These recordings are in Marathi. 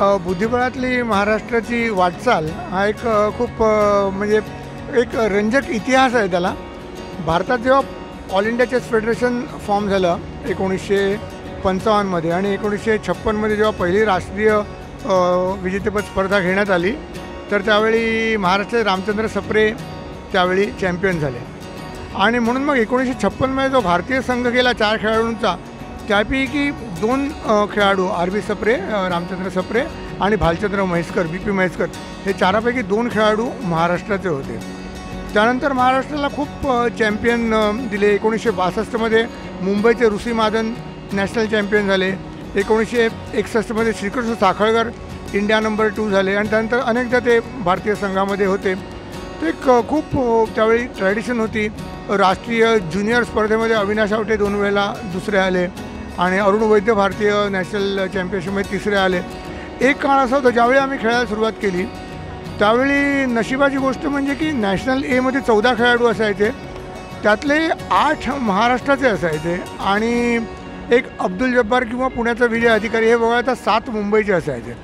बुद्धिबळातली महाराष्ट्राची वाटचाल हा एक म्हणजे एक रंजक इतिहास आहे त्याला. भारतात जेव्हा all India chess federation form झालं 1955 आणि 1956 जेव्हा पहिली राष्ट्रीय विजेतेपद स्पर्धा घेण्यात आली तर त्यावेळी महाराष्ट्राचे रामचंद्र सप्रे त्यावेळी चॅम्पियन झाले. आणि म्हणून मग 1956 जो भारतीय संघ गेला 4 खेळाडूंचा, त्यापैकी 2 खेळाडू आर.बी. सप्रे, रामचंद्र सप्रे आणि भालचंद्र म्हैसकर, बी.पी. म्हैसकर, हे 4पैकी 2 खेळाडू महाराष्ट्राचे होते. त्यानंतर महाराष्ट्राला खूप चॅम्पियन दिले. 1962 मुंबईचे ऋषी मादन नॅशनल चॅम्पियन झाले. 1961 श्रीकृष्ण साखळकर इंडिया नंबर 2 झाले आणि त्यानंतर अनेकदा ते भारतीय संघामध्ये होते. ते एक खूप त्यावेळी ट्रॅडिशन होती. राष्ट्रीय ज्युनियर स्पर्धेमध्ये अविनाश आवटे 2 वेळेला दुसरे आले आणि अरुण वैद्य भारतीय नॅशनल चॅम्पियनशिपमध्ये तिसरे आले. एक काळ असा होता ज्यावेळी आम्ही खेळायला सुरुवात केली त्यावेळी नशिबाची गोष्ट म्हणजे की नॅशनल एमध्ये 14 खेळाडू असायचे, त्यातले 8 महाराष्ट्राचे असायचे आणि एक अब्दुल जब्बार किंवा पुण्याचा विजय अधिकारी हे वगळता 7 मुंबईचे असायचे.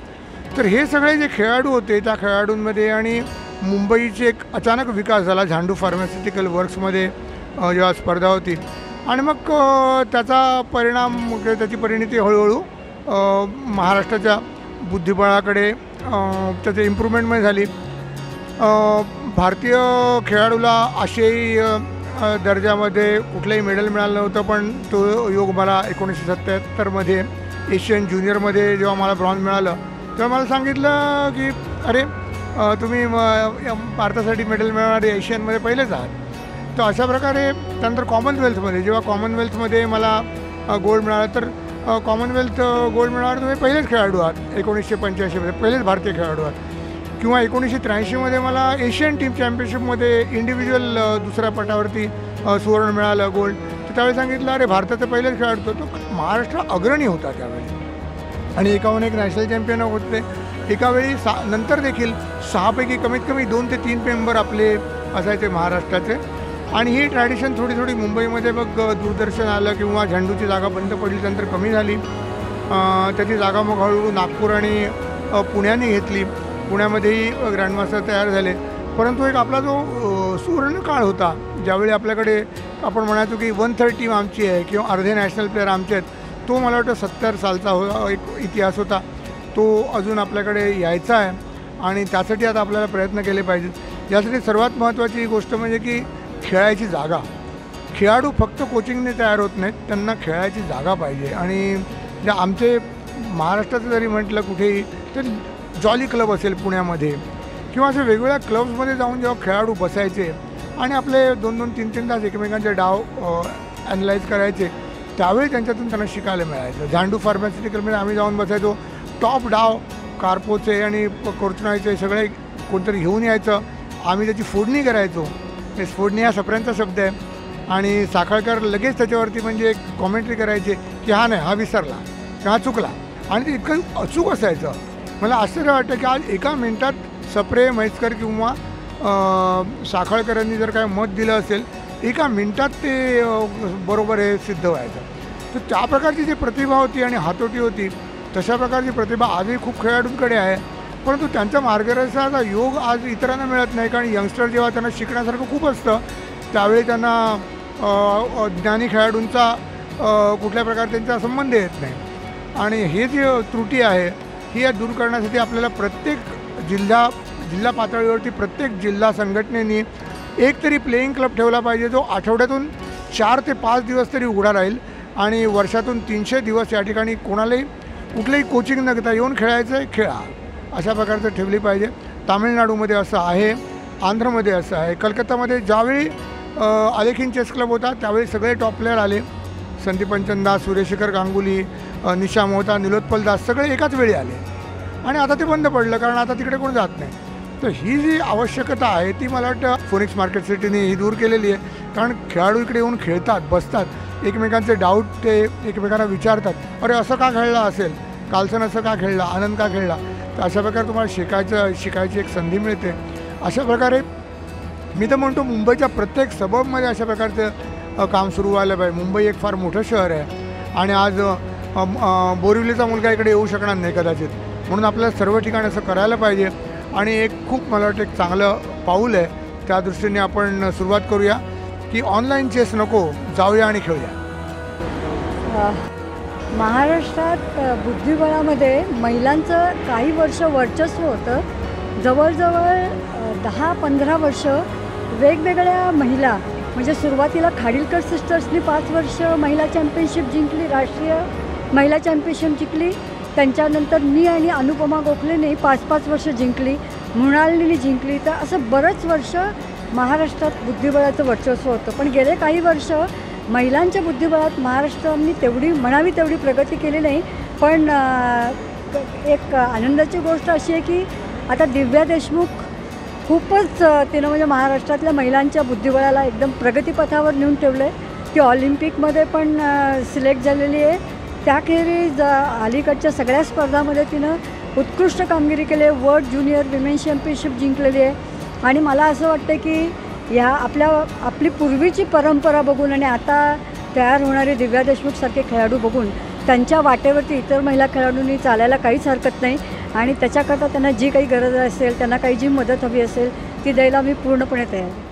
तर हे सगळे जे खेळाडू होते त्या खेळाडूंमध्ये आणि मुंबईची एक अचानक विकास झाला झांडू फार्मास्युटिकल वर्क्समध्ये जेव्हा स्पर्धा होती आणि मग त्याचा परिणाम त्याची परिणिती हळूहळू महाराष्ट्राच्या बुद्धिबळाकडे त्याची इम्प्रूव्हमेंटमध्ये झाली. भारतीय खेळाडूला आशियाई दर्जामध्ये कुठलंही मेडल मिळालं नव्हतं, पण तो योग मला 1977 एशियन ज्युनियरमध्ये जेव्हा मला ब्रॉन्झ मिळालं तेव्हा मला सांगितलं की अरे तुम्ही भारतासाठी मेडल मिळवणारे एशियनमध्ये पहिलेच आहात. तर अशा प्रकारे त्यानंतर कॉमनवेल्थमध्ये जेव्हा कॉमनवेल्थमध्ये मला गोल्ड मिळाला तर कॉमनवेल्थ गोल्ड मिळवणारे तुम्ही पहिलेच खेळाडू आहात. 1985 पहिलेच भारतीय खेळाडू आहात. किंवा 1983 मला एशियन टीम चॅम्पियनशिपमध्ये इंडिव्हिज्युअल दुसऱ्या पटावरती सुवर्ण मिळालं गोल्ड. तर त्यावेळी सांगितलं अरे भारताचे पहिलेच खेळाडू तो महाराष्ट्र अग्रणी होता त्यावेळी आणि 1 नॅशनल चॅम्पियन होते. एकावेळी नंतर देखील 6पैकी कमीत कमी 2 ते 3 मेंबर आपले असायचे महाराष्ट्राचे. आणि ही ट्रॅडिशन थोडी मुंबईमध्ये मग दूरदर्शन आलं किंवा झेंडूची जागा बंद पडली त्यानंतर कमी झाली. त्याची जागा मग हळूहळू नागपूर आणि पुण्याने घेतली. पुण्यामध्येही ग्रँडमास्टर तयार झाले. परंतु एक आपला जो सुवर्ण काळ होता ज्यावेळी आपल्याकडे आपण म्हणायचो की 1/3 टीम आमची आहे किंवा अर्धे नॅशनल प्लेअर आमचे आहेत, तो मला वाटतं 70 सालचा एक इतिहास होता. तो अजून आपल्याकडे यायचा आहे आणि त्यासाठी आता आपल्याला प्रयत्न केले पाहिजेत. यासाठी सर्वात महत्त्वाची गोष्ट म्हणजे की खेळायची जागा. खेळाडू फक्त कोचिंगने तयार होत नाहीत, त्यांना खेळायची जागा पाहिजे. आणि जे आमचे महाराष्ट्राचं जरी म्हटलं कुठेही तर जॉली क्लब असेल पुण्यामध्ये किंवा असे वेगवेगळ्या क्लब्समध्ये जाऊन जेव्हा खेळाडू बसायचे आणि आपले 2-2, 3-3 तास एकमेकांचे डाव ॲनलाईज करायचे त्यावेळी त्यांच्यातून त्यांना शिकायला मिळायचं. झांडू फार्मास्युटिकलमध्ये आम्ही जाऊन बसायचो. टॉप डाव कार्पोचे आणि कोर्चनायचे सगळे कोणतरी घेऊन यायचं, आम्ही त्याची फोडणी करायचो. फोडणी हा सप्र्यांचा शब्द आहे आणि साखळकर लगेच त्याच्यावरती म्हणजे एक कॉमेंट्री करायचे की हा नाही, हा विसरला किंवा हा चुकला आणि ते इतकं अचूक असायचं. मला आश्चर्य वाटतं की आज एका मिनटात सप्रे, म्हैसकर किंवा साखळकरांनी जर काय मत दिलं असेल एका मिनटात ते बरोबर हे सिद्ध व्हायचं. तर त्या प्रकारची जी प्रतिभा होती आणि हातोटी होती तशा प्रकारची प्रतिभा आजही खूप खेळाडूंकडे आहे. परंतु त्यांच्या मार्गदर्शनाचा योग आज इतरांना मिळत नाही, कारण यंगस्टर जेव्हा त्यांना शिकण्यासारखं खूप असतं त्यावेळी त्यांना ज्ञानी खेळाडूंचा कुठल्या प्रकारे त्यांचा संबंध येत नाही. आणि हे जे त्रुटी आहे ही दूर करण्यासाठी आपल्याला प्रत्येक जिल्हा पातळीवरती प्रत्येक जिल्हा संघटनेने एक तरी प्लेईंग क्लब ठेवला पाहिजे जो आठवड्यातून 4 ते 5 दिवस तरी उघडा राहील आणि वर्षातून 300 दिवस या ठिकाणी कोणालाही कुठलंही कोचिंग न घेता येऊन खेळायचं आहे, खेळा, अशा प्रकारचं ठेवली पाहिजे. तामिळनाडूमध्ये असं आहे, आंध्रमध्ये असं आहे. कलकत्तामध्ये ज्यावेळी आलेखीन चेस क्लब होता त्यावेळी सगळे टॉप प्लेयर आले. संदीप दास, सूर्यशेखर गांगुली, निशा मोहता, निलोत्पल दास सगळे एकाच वेळी आले आणि आता ते बंद पडलं कारण आता तिकडे कोण जात नाही. तर ही जी आवश्यकता आहे ती मला वाटतं फोनिक्स मार्केट सिटीने ही दूर केलेली आहे. कारण खेळाडू इकडे येऊन खेळतात, बसतात, एकमेकांचे डाऊट ते एकमेकांना विचारतात, अरे असं का खेळला असेल, कालसन असं का खेळला, आनंद का खेळला. तर अशा प्रकारे तुम्हाला शिकायची एक संधी मिळते. अशा प्रकारे मी तर म्हणतो मुंबईच्या प्रत्येक सबबमध्ये अशा प्रकारचं काम सुरू व्हायला पाहिजे. मुंबई एक फार मोठं शहर आहे आणि आज बोरिवलीचा मुलगा इकडे येऊ शकणार नाही कदाचित, म्हणून आपल्याला सर्व ठिकाणी असं करायला पाहिजे आणि एक खूप मला वाटतं एक चांगलं पाऊल आहे. त्या दृष्टीने आपण सुरुवात करूया की ऑनलाईन चेस नको, जाऊया आणि खेळूया. महाराष्ट्रात बुद्धिबळामध्ये महिलांचं काही वर्ष वर्चस्व होतं. जवळजवळ 10-15 वर्ष वेगवेगळ्या महिला, म्हणजे सुरुवातीला खाडिलकर सिस्टर्सनी 5 वर्ष महिला चॅम्पियनशिप जिंकली, राष्ट्रीय महिला चॅम्पियनशिप जिंकली. त्यांच्यानंतर मी आणि अनुपमा गोखलेने 5-5 वर्ष जिंकली, मृणालिनी जिंकली. तर असं बरंच वर्ष महाराष्ट्रात बुद्धिबळाचं वर्चस्व होतं. पण गेले काही वर्ष महिलांच्या बुद्धिबळात महाराष्ट्राने तेवढी म्हणावी तेवढी प्रगती केली नाही. पण एक आनंदाची गोष्ट अशी आहे की आता दिव्या देशमुख खूपच तिनं म्हणजे महाराष्ट्रातल्या महिलांच्या बुद्धिबळाला एकदम प्रगतीपथावर नेऊन ठेवलं आहे. ती ऑलिम्पिकमध्ये पण सिलेक्ट झालेली आहे. त्याखेरीज अलीकडच्या सगळ्या स्पर्धामध्ये तिनं उत्कृष्ट कामगिरी केली आहे. वर्ल्ड ज्युनियर विमेन्स चॅम्पियनशिप जिंकलेली आहे. आणि मला असं वाटतं की आपली पूर्वीची परंपरा बघून आणि आता तयार होणारे दिव्या देशमुखसारखे खेळाडू बघून त्यांच्या वाटेवरती इतर महिला खेळाडूंनी चालायला काहीच हरकत नाही. आणि त्याच्याकरता त्यांना जी काही गरज असेल, त्यांना काही जी मदत हवी असेल ती द्यायला मी पूर्णपणे तयार आहे.